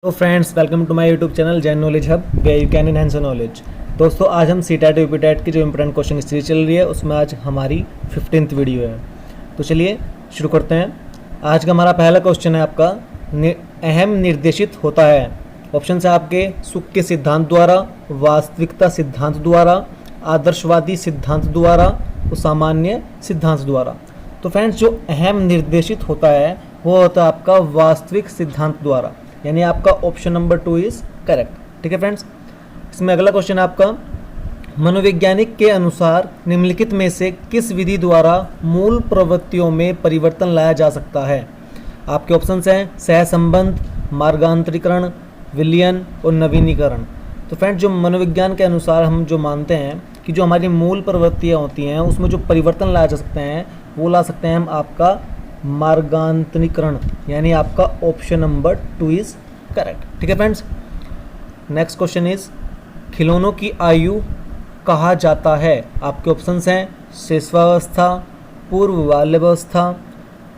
तो friends, welcome to my YouTube channel Jain knowledge hub, where you can enhance your knowledge. दोस्तों, आज हम CTET UPTET की जो इंपॉर्टेंट क्वेश्चन सीरीज चल रही है उसमें आज हमारी 15th वीडियो है। तो चलिए शुरू करते हैं। आज का हमारा पहला क्वेश्चन है आपका, अहम निर्देशित होता है। ऑप्शन है आपके सुख के सिद्धांत द्वारा, वास्तविकता सिद्धांत द्वारा, आदर्शवादी सिद्धांत द्वारा और सामान्य सिद्धांत द्वारा। तो फ्रेंड्स, जो अहम निर्देशित होता है वो होता है आपका वास्तविक सिद्धांत द्वारा, यानी आपका ऑप्शन नंबर 2 इज करेक्ट। ठीक है फ्रेंड्स, इसमें अगला क्वेश्चन है आपका, मनोवैज्ञानिक के अनुसार निम्नलिखित में से किस विधि द्वारा मूल प्रवृत्तियों में परिवर्तन लाया जा सकता है। आपके ऑप्शंस हैं सहसंबंध, मार्गांतरीकरण, विलयन और नवीनीकरण। तो फ्रेंड्स, जो मनोविज्ञान के अनुसार हम जो मानते हैं कि जो हमारी मूल प्रवृत्तियाँ होती हैं उसमें जो परिवर्तन लाया जा सकते हैं वो ला सकते हैं हम आपका मार्गांतरीकरण, यानी आपका ऑप्शन नंबर 2 इज करेक्ट। ठीक है फ्रेंड्स, नेक्स्ट क्वेश्चन इज, खिलौनों की आयु कहा जाता है। आपके ऑप्शंस हैं शिशुवावस्था, पूर्व बाल्यावस्था,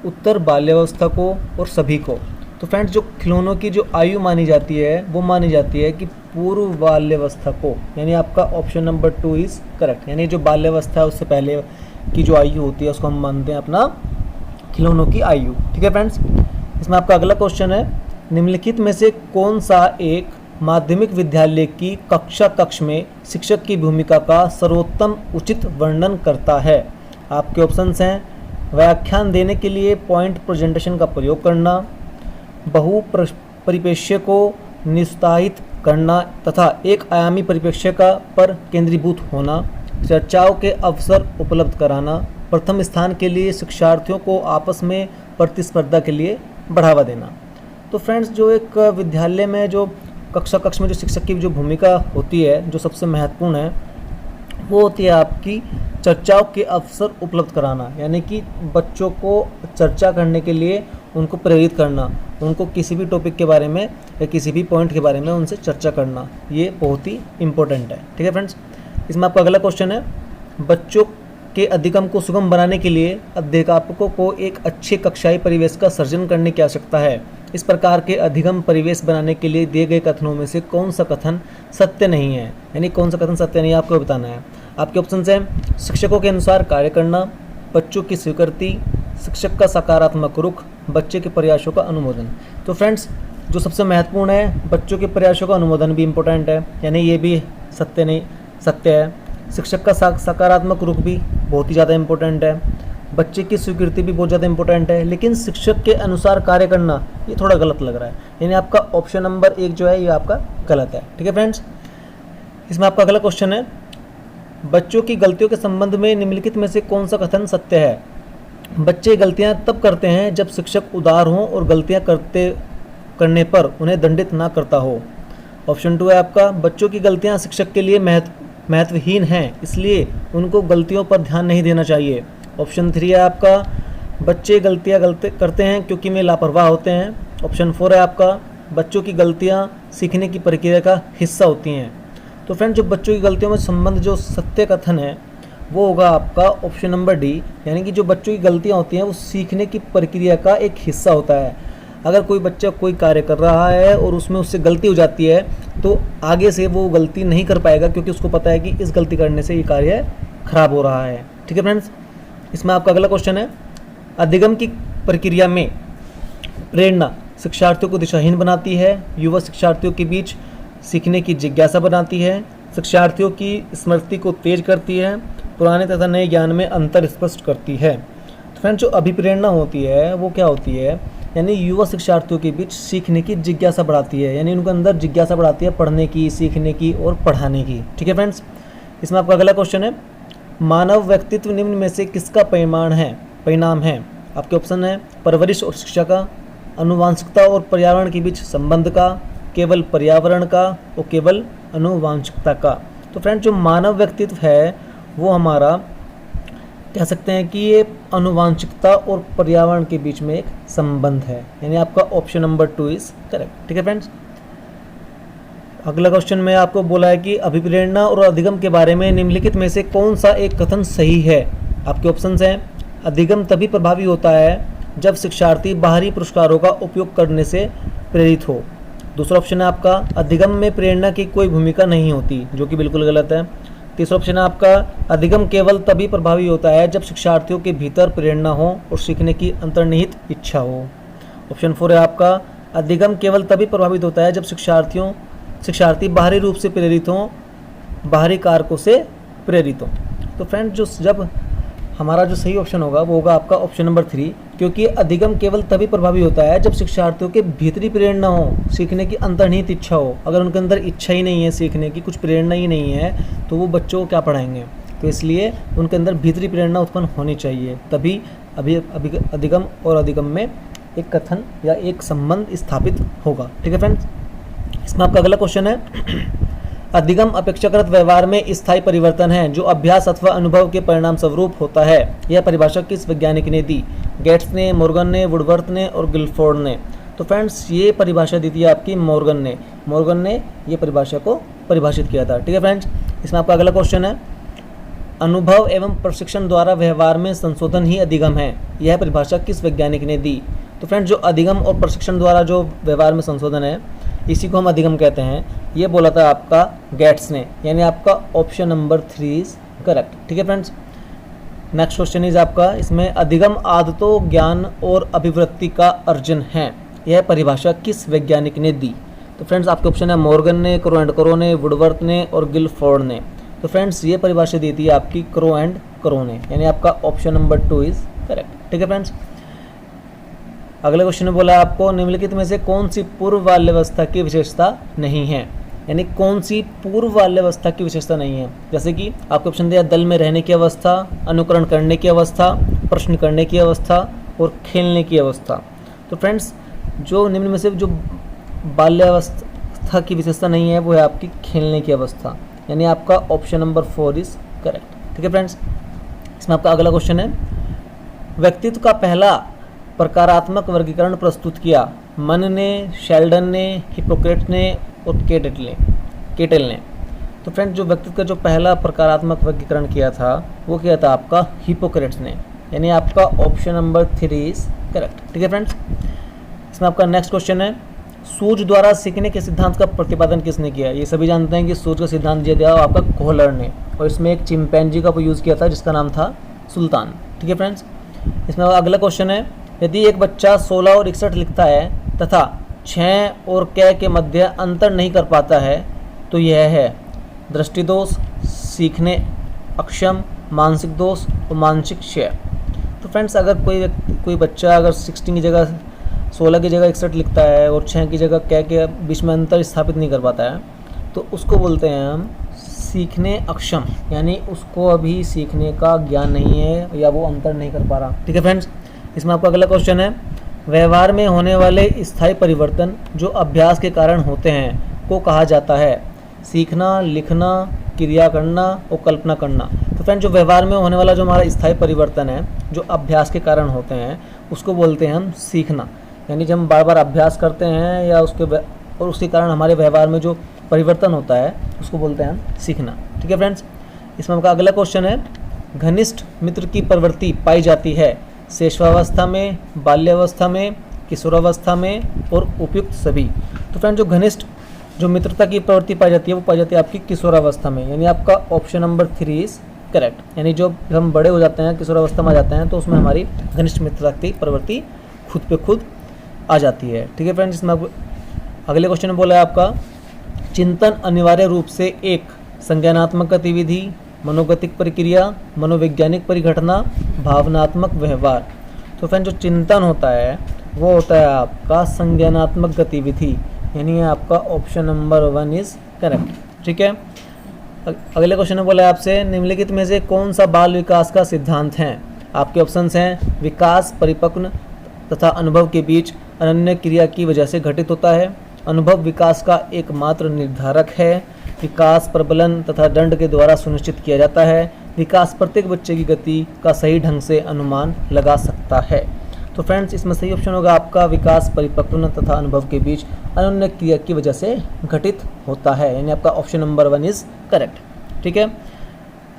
उत्तर बाल्यावस्था को और सभी को। तो फ्रेंड्स, जो खिलौनों की जो आयु मानी जाती है वो मानी जाती है कि पूर्व बाल्यावस्था को, यानी आपका ऑप्शन नंबर 2 इज करेक्ट। यानी जो बाल्यावस्था है उससे पहले की जो आयु होती है उसको हम मानते हैं अपना खिलौनों की आयु। ठीक है फ्रेंड्स, इसमें आपका अगला क्वेश्चन है, निम्नलिखित में से कौन सा एक माध्यमिक विद्यालय की कक्ष में शिक्षक की भूमिका का सर्वोत्तम उचित वर्णन करता है। आपके ऑप्शंस हैं व्याख्यान देने के लिए पॉइंट प्रेजेंटेशन का प्रयोग करना, बहु परिप्रेक्ष्य को निस्तारित करना तथा एक आयामी परिप्रेक्ष्य का पर केंद्रीभूत होना, चर्चाओं के अवसर उपलब्ध कराना, प्रथम स्थान के लिए शिक्षार्थियों को आपस में प्रतिस्पर्धा के लिए बढ़ावा देना। तो फ्रेंड्स, जो एक विद्यालय में जो कक्ष में जो शिक्षक की जो भूमिका होती है जो सबसे महत्वपूर्ण है वो होती है आपकी चर्चाओं के अवसर उपलब्ध कराना, यानी कि बच्चों को चर्चा करने के लिए उनको प्रेरित करना, उनको किसी भी टॉपिक के बारे में या किसी भी पॉइंट के बारे में उनसे चर्चा करना, ये बहुत ही इम्पोर्टेंट है। ठीक है फ्रेंड्स, इसमें आपका अगला क्वेश्चन है, बच्चों के अधिगम को सुगम बनाने के लिए अध्यापकों को एक अच्छे कक्षाई परिवेश का सृजन करने की आवश्यकता है। इस प्रकार के अधिगम परिवेश बनाने के लिए दिए गए कथनों में से कौन सा कथन सत्य नहीं है, यानी कौन सा कथन सत्य नहीं है आपको बताना है। आपके ऑप्शन हैं शिक्षकों के अनुसार कार्य करना, बच्चों की स्वीकृति, शिक्षक का सकारात्मक रुख, बच्चे के प्रयासों का अनुमोदन। तो फ्रेंड्स, जो सबसे महत्वपूर्ण है बच्चों के प्रयासों का अनुमोदन भी इम्पोर्टेंट है, यानी ये भी सत्य है। शिक्षक का सकारात्मक रुख भी बहुत ही ज़्यादा इम्पोर्टेंट है, बच्चे की स्वीकृति भी बहुत ज़्यादा इम्पोर्टेंट है, लेकिन शिक्षक के अनुसार कार्य करना ये थोड़ा गलत लग रहा है, यानी आपका ऑप्शन नंबर 1 जो है ये आपका गलत है। ठीक है फ्रेंड्स, इसमें आपका अगला क्वेश्चन है, बच्चों की गलतियों के संबंध में निम्नलिखित में से कौन सा कथन सत्य है। बच्चे गलतियां तब करते हैं जब शिक्षक उदार हों और गलतियां करने पर उन्हें दंडित ना करता हो। ऑप्शन 2 है आपका, बच्चों की गलतियां शिक्षक के लिए महत्वहीन हैं, इसलिए उनको गलतियों पर ध्यान नहीं देना चाहिए। ऑप्शन 3 है आपका, बच्चे गलतियां करते हैं क्योंकि वे लापरवाह होते हैं। ऑप्शन 4 है आपका, बच्चों की गलतियां सीखने की प्रक्रिया का हिस्सा होती हैं। तो फ्रेंड, जो बच्चों की गलतियों में संबंध जो सत्य कथन है वो होगा आपका ऑप्शन नंबर डी, यानी कि जो बच्चों की गलतियां होती हैं वो सीखने की प्रक्रिया का एक हिस्सा होता है। अगर कोई बच्चा कोई कार्य कर रहा है और उसमें उससे गलती हो जाती है तो आगे से वो गलती नहीं कर पाएगा, क्योंकि उसको पता है कि इस गलती करने से ये कार्य खराब हो रहा है। ठीक है फ्रेंड्स, इसमें आपका अगला क्वेश्चन है, अधिगम की प्रक्रिया में प्रेरणा शिक्षार्थियों को दिशाहीन बनाती है, युवा शिक्षार्थियों के बीच सीखने की जिज्ञासा बनाती है, शिक्षार्थियों की स्मृति को तेज करती है, पुराने तथा नए ज्ञान में अंतर स्पष्ट करती है। तो फ्रेंड्स, जो अभिप्रेरणा होती है वो क्या होती है, यानी युवा शिक्षार्थियों के बीच सीखने की जिज्ञासा बढ़ाती है, यानी उनके अंदर जिज्ञासा बढ़ाती है पढ़ने की, सीखने की और पढ़ाने की। ठीक है फ्रेंड्स, इसमें आपका अगला क्वेश्चन है, मानव व्यक्तित्व निम्न में से किसका परिणाम है। आपके ऑप्शन है परवरिश और शिक्षा का, अनुवांशिकता और पर्यावरण के बीच संबंध का, केवल पर्यावरण का और केवल अनुवांशिकता का। तो फ्रेंड्स, जो मानव व्यक्तित्व है वो हमारा कह सकते हैं कि ये अनुवांशिकता और पर्यावरण के बीच में एक संबंध है, यानी आपका ऑप्शन नंबर 2 इज करेक्ट। ठीक है फ्रेंड्स, अगला क्वेश्चन में आपको बोला है कि अभिप्रेरणा और अधिगम के बारे में निम्नलिखित में से कौन सा एक कथन सही है। आपके ऑप्शंस हैं अधिगम तभी प्रभावी होता है जब शिक्षार्थी बाहरी पुरस्कारों का उपयोग करने से प्रेरित हो। दूसरा ऑप्शन है आपका अधिगम में प्रेरणा की कोई भूमिका नहीं होती, जो कि बिल्कुल गलत है। तीसरा ऑप्शन है आपका अधिगम केवल तभी प्रभावी होता है जब शिक्षार्थियों के भीतर प्रेरणा हो और सीखने की अंतर्निहित इच्छा हो। ऑप्शन 4 है आपका अधिगम केवल तभी प्रभावित होता है जब शिक्षार्थी बाहरी रूप से प्रेरित हों, बाहरी कारकों से प्रेरित हों। तो फ्रेंड जब हमारा जो सही ऑप्शन होगा वो होगा आपका ऑप्शन नंबर 3, क्योंकि अधिगम केवल तभी प्रभावी होता है जब शिक्षार्थियों के भीतरी प्रेरणा हो, सीखने की अंतर्निहित इच्छा हो। अगर उनके अंदर इच्छा ही नहीं है सीखने की, कुछ प्रेरणा ही नहीं है, तो वो बच्चों को क्या पढ़ाएंगे। तो इसलिए उनके अंदर भीतरी प्रेरणा उत्पन्न होनी चाहिए, तभी अभी अधिगम और अधिगम में एक कथन या एक संबंध स्थापित होगा। ठीक है फ्रेंड्स, इसमें आपका अगला क्वेश्चन है अधिगम अपेक्षाकृत व्यवहार में स्थायी परिवर्तन है जो अभ्यास अथवा अनुभव के परिणाम स्वरूप होता है। यह परिभाषा किस वैज्ञानिक ने दी? गेट्स ने, मॉर्गन ने, वुडवर्थ ने और गिलफोर्ड ने। तो फ्रेंड्स ये परिभाषा दी थी आपकी मॉर्गन ने ये परिभाषा को परिभाषित किया था। ठीक है फ्रेंड्स, इसमें आपका अगला क्वेश्चन है अनुभव एवं प्रशिक्षण द्वारा व्यवहार में संशोधन ही अधिगम है। यह परिभाषा किस वैज्ञानिक ने दी? तो फ्रेंड्स जो अधिगम और प्रशिक्षण द्वारा जो व्यवहार में संशोधन है, इसी को हम अधिगम कहते हैं। ये बोला था आपका गेट्स ने, यानी आपका ऑप्शन नंबर 3 इज करेक्ट। ठीक है फ्रेंड्स, नेक्स्ट क्वेश्चन इज आपका इसमें अधिगम आदतों, ज्ञान और अभिवृत्ति का अर्जन है। यह परिभाषा किस वैज्ञानिक ने दी? तो फ्रेंड्स आपके ऑप्शन है मॉर्गन ने, क्रो एंड करो ने, वुडवर्थ ने और गिलफोर्ड ने। तो फ्रेंड्स ये परिभाषा दी थी आपकी क्रो एंड करो ने, यानी आपका ऑप्शन नंबर 2 इज करेक्ट। ठीक है फ्रेंड्स, अगले क्वेश्चन में बोला आपको निम्नलिखित में से कौन सी पूर्व बाल्यावस्था की विशेषता नहीं है, यानी कौन सी पूर्व बाल्यावस्था की विशेषता नहीं है। जैसे कि आपको ऑप्शन दिया दल में रहने की अवस्था, अनुकरण करने की अवस्था, प्रश्न करने की अवस्था और खेलने की अवस्था। तो फ्रेंड्स जो निम्न में से जो बाल्यावस्था की विशेषता नहीं है वो है आपकी खेलने की अवस्था, यानी आपका ऑप्शन नंबर 4 इज करेक्ट। ठीक है फ्रेंड्स, इसमें आपका अगला क्वेश्चन है व्यक्तित्व का पहला प्रकारात्मक वर्गीकरण प्रस्तुत किया मन ने, शेल्डन ने, हिपोक्रेट्स ने और केटेल ने। तो फ्रेंड्स जो व्यक्तित्व का जो पहला प्रकारात्मक वर्गीकरण किया था वो किया था आपका हिपोक्रेट्स ने, यानी आपका ऑप्शन नंबर 3 इज करेक्ट। ठीक है फ्रेंड्स, इसमें आपका नेक्स्ट क्वेश्चन है सूझ द्वारा सीखने के सिद्धांत का प्रतिपादन किसने किया? ये सभी जानते हैं कि सूझ का सिद्धांत दिया गया आपका कोहलर ने, और इसमें एक चिंपैंजी का यूज़ किया था जिसका नाम था सुल्तान। ठीक है फ्रेंड्स, इसमें अगला क्वेश्चन है यदि एक बच्चा 16 और 61 लिखता है तथा 6 और क के मध्य अंतर नहीं कर पाता है तो यह है दृष्टि दोष, सीखने अक्षम, मानसिक दोष और मानसिक क्षय। तो फ्रेंड्स अगर कोई बच्चा अगर 16 की जगह 16 की जगह 61 लिखता है और 6 की जगह क के बीच में अंतर स्थापित नहीं कर पाता है तो उसको बोलते हैं हम सीखने अक्षम, यानी उसको अभी सीखने का ज्ञान नहीं है या वो अंतर नहीं कर पा रहा। ठीक है फ्रेंड्स, इसमें आपका अगला क्वेश्चन है व्यवहार में होने वाले स्थायी परिवर्तन जो अभ्यास के कारण होते हैं को कहा जाता है सीखना, लिखना, क्रिया करना और कल्पना करना। तो फ्रेंड जो व्यवहार में होने वाला जो हमारा स्थायी परिवर्तन है जो अभ्यास के कारण होते हैं उसको बोलते हैं हम सीखना, यानी जब हम बार बार अभ्यास करते हैं या उसके कारण हमारे व्यवहार में जो परिवर्तन होता है उसको बोलते हैं हम सीखना। ठीक है फ्रेंड्स, इसमें आपका अगला क्वेश्चन है घनिष्ठ मित्र की प्रवृत्ति पाई जाती है शैशवावस्था में, बाल्यावस्था में, किशोरावस्था में और उपयुक्त सभी। तो फ्रेंड जो घनिष्ठ जो मित्रता की प्रवृत्ति पाई जाती है वो पाई जाती है आपकी किशोरावस्था में, यानी आपका ऑप्शन नंबर 3 इज करेक्ट। यानी जो हम बड़े हो जाते हैं किशोरावस्था में आ जाते हैं तो उसमें हमारी घनिष्ठ मित्रता की प्रवृत्ति खुद पे खुद आ जाती है। ठीक है फ्रेंड्स, इसमें अगले क्वेश्चन में बोला है आपका चिंतन अनिवार्य रूप से एक संज्ञानात्मक गतिविधि, मनोगतिक प्रक्रिया, मनोवैज्ञानिक परिघटना, भावनात्मक व्यवहार। तो फ्रेंड जो चिंतन होता है वो होता है आपका संज्ञानात्मक गतिविधि, यानी आपका ऑप्शन नंबर 1 इज करेक्ट। ठीक है, अगले क्वेश्चन में बोला है आपसे निम्नलिखित में से कौन सा बाल विकास का सिद्धांत है? आपके ऑप्शंस हैं विकास परिपक्व तथा अनुभव के बीच अनन्य क्रिया की वजह से घटित होता है, अनुभव विकास का एकमात्र निर्धारक है, विकास प्रबलन तथा दंड के द्वारा सुनिश्चित किया जाता है, विकास प्रत्येक बच्चे की गति का सही ढंग से अनुमान लगा सकता है। तो फ्रेंड्स इसमें सही ऑप्शन होगा आपका विकास परिपक्व तथा अनुभव के बीच अनन्य क्रिया की वजह से घटित होता है, यानी आपका ऑप्शन नंबर 1 इज करेक्ट। ठीक है,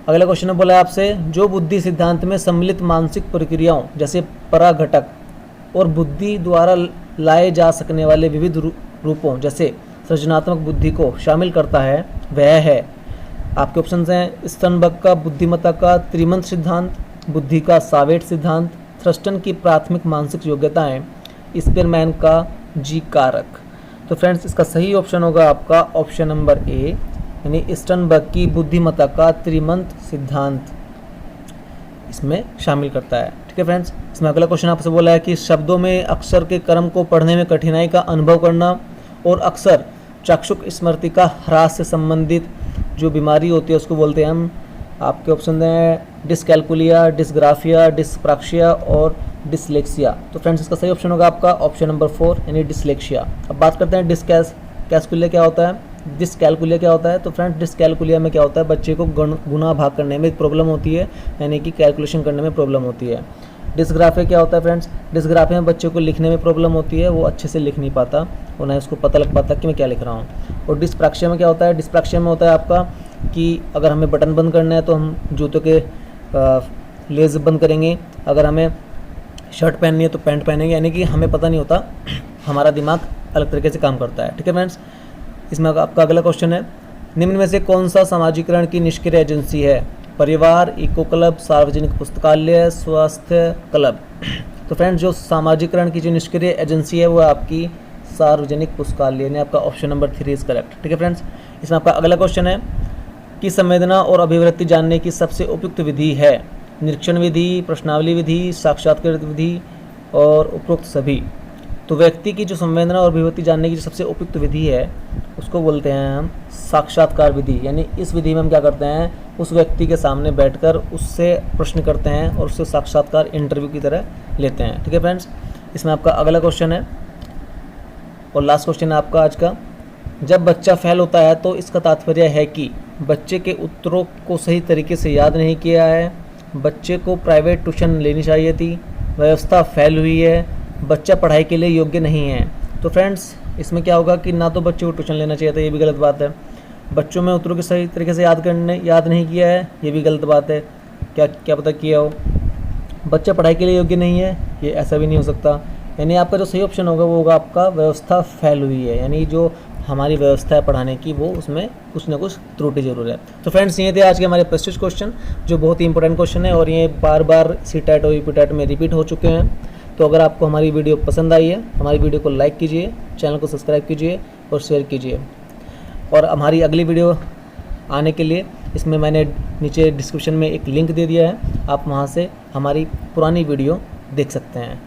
अगला क्वेश्चन में बोला है आपसे जो बुद्धि सिद्धांत में सम्मिलित मानसिक प्रक्रियाओं जैसे पराघटक और बुद्धि द्वारा लाए जा सकने वाले विविध रूपों जैसे सृजनात्मक बुद्धि को शामिल करता है वह है, आपके ऑप्शन हैं स्टर्नबर्ग का बुद्धिमत्ता का त्रिमंत्र सिद्धांत, बुद्धि का सावेट सिद्धांत, थ्रस्टन की प्राथमिक मानसिक योग्यताएं, स्पीयरमैन का जी कारक। तो फ्रेंड्स इसका सही ऑप्शन होगा आपका ऑप्शन नंबर ए, यानी स्टर्नबर्ग की बुद्धिमत्ता का त्रिमंत्र सिद्धांत इसमें शामिल करता है। ठीक है फ्रेंड्स, इसमें अगला क्वेश्चन आपसे बोला है कि शब्दों में अक्षर के क्रम को पढ़ने में कठिनाई का अनुभव करना और अक्सर चाक्षुष स्मृति का ह्रास से संबंधित जो बीमारी होती है उसको बोलते हैं हम। आपके ऑप्शन हैं डिसकैलकुलिया, डिसग्राफिया, डिस्प्रैक्सिया और डिसलेक्सिया। तो फ्रेंड्स इसका सही ऑप्शन होगा आपका ऑप्शन नंबर 4 यानी डिसलेक्सिया। अब बात करते हैं डिसकैलकुलिया क्या होता है, डिसकैलकुलिया क्या होता है। तो फ्रेंड्स डिसकैलकुलिया में क्या होता है, बच्चे को गुणा भाग करने में प्रॉब्लम होती है, यानी कि कैलकुलेशन करने में प्रॉब्लम होती है। डिस्ग्राफिया क्या होता है फ्रेंड्स, डिस्ग्राफिया में बच्चे को लिखने में प्रॉब्लम होती है, वो अच्छे से लिख नहीं पाता और ना उसको पता लग पाता कि मैं क्या लिख रहा हूँ। और डिस्प्रैक्सिया में क्या होता है, डिस्प्रैक्सिया में होता है आपका कि अगर हमें बटन बंद करना है तो हम जूतों के लेस बंद करेंगे, अगर हमें शर्ट पहननी है तो पैंट पहनेंगे, यानी कि हमें पता नहीं होता, हमारा दिमाग अलग तरीके से काम करता है। ठीक है फ्रेंड्स, इसमें आपका अगला क्वेश्चन है निम्न में से कौन सा सामाजिकरण की निष्क्रिय एजेंसी है, परिवार, इको क्लब, सार्वजनिक पुस्तकालय, स्वास्थ्य क्लब। तो फ्रेंड्स जो सामाजिकरण की जो निष्क्रिय एजेंसी है वो आपकी सार्वजनिक पुस्तकालय, यानी आपका ऑप्शन नंबर 3 इज करेक्ट। ठीक है फ्रेंड्स, इसमें आपका अगला क्वेश्चन है कि संवेदना और अभिव्यक्ति जानने की सबसे उपयुक्त विधि है, निरीक्षण विधि, प्रश्नावली विधि, साक्षात्कार विधि और उपरोक्त सभी। तो व्यक्ति की जो संवेदना और अभिव्यक्ति जानने की जो सबसे उपयुक्त विधि है उसको बोलते हैं हम साक्षात्कार विधि, यानी इस विधि में हम क्या करते हैं, उस व्यक्ति के सामने बैठकर उससे प्रश्न करते हैं और उससे साक्षात्कार इंटरव्यू की तरह लेते हैं। ठीक है फ्रेंड्स, इसमें आपका अगला क्वेश्चन है और लास्ट क्वेश्चन है आपका आज का, जब बच्चा फेल होता है तो इसका तात्पर्य है कि बच्चे के उत्तरों को सही तरीके से याद नहीं किया है, बच्चे को प्राइवेट ट्यूशन लेनी चाहिए थी, व्यवस्था फेल हुई है, बच्चा पढ़ाई के लिए योग्य नहीं है। तो फ्रेंड्स इसमें क्या होगा कि ना तो बच्चे को ट्यूशन लेना चाहिए था, ये भी गलत बात है, बच्चों में उत्तरों के सही तरीके से याद नहीं किया है, ये भी गलत बात है, क्या पता किया हो, बच्चा पढ़ाई के लिए योग्य नहीं है, ये ऐसा भी नहीं हो सकता। यानी आपका जो सही ऑप्शन होगा वो होगा आपका व्यवस्था फेल हुई है, यानी जो हमारी व्यवस्था है पढ़ाने की वो उसमें कुछ ना कुछ त्रुटि जरूर है। तो फ्रेंड्स ये थे आज के हमारे प्रेस्टीज क्वेश्चन जो बहुत ही इंपॉर्टेंट क्वेश्चन है और ये बार बार सीटेट और यूपीटेट में रिपीट हो चुके हैं। तो अगर आपको हमारी वीडियो पसंद आई है, हमारी वीडियो को लाइक कीजिए, चैनल को सब्सक्राइब कीजिए और शेयर कीजिए। और हमारी अगली वीडियो आने के लिए इसमें मैंने नीचे डिस्क्रिप्शन में एक लिंक दे दिया है, आप वहाँ से हमारी पुरानी वीडियो देख सकते हैं।